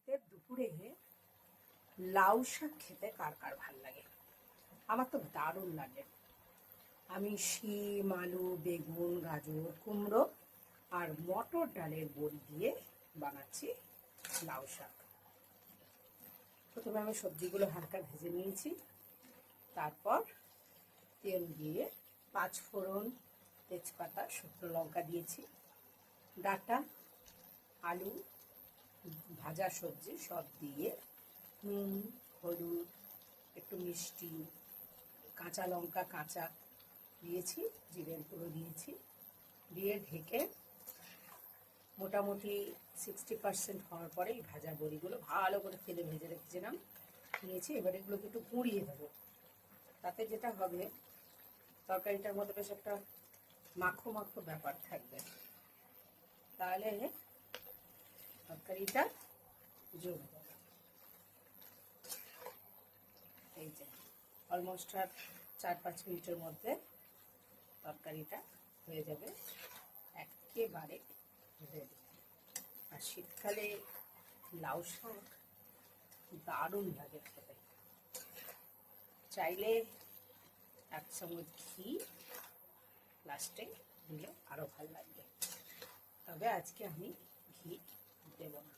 শীতের দুপুরে লাউ শাক খেতে কার কার ভাল লাগে? আমার তো দারুণ লাগে। আমি শিম, আলু, বেগুন, গাজর, কুমড়ো আর মটর ডালের বড়ি দিয়ে বানাচ্ছি লাউ শাক। প্রথমে আমি সবজিগুলো হালকা ভেজে নিয়েছি, তারপর তেল দিয়ে 5 ফোড়ন, তেজপাতা, শুকনো লঙ্কা দিয়েছি, ডাঁটা, আলু, ভাজা সবজি সব দিয়ে নুন, হলুদ, একটু মিষ্টি, কাঁচা লঙ্কা কাঁচা দিয়েছি, জিরের গুঁড়ো দিয়েছি, দিয়ে ঢেকে মোটামুটি 60% হওয়ার পরে এই ভাজা বড়িগুলো ভালো করে তেলে ভেজে রেখেছিলাম নিয়েছি। এবার এগুলোকে একটু গুঁড়িয়ে দেবো। তাতে যেটা হবে, তরকারিটার মধ্যে বেশ একটা মাখো মাখো ব্যাপার থাকবে, তাহলে তরকারিটা জমে যাবে। এই যে অলমোস্ট আর 4-5 মিনিটের মধ্যে তরকারিটা হয়ে যাবে একেবারে রেডি। আর শীতকালে লাউ শাক দারুণ লাগে খেতে। চাইলে 1 চামচ ঘি লাস্টে দিলে আরও ভালো লাগবে, তবে আজকে আমি ঘি দেব না।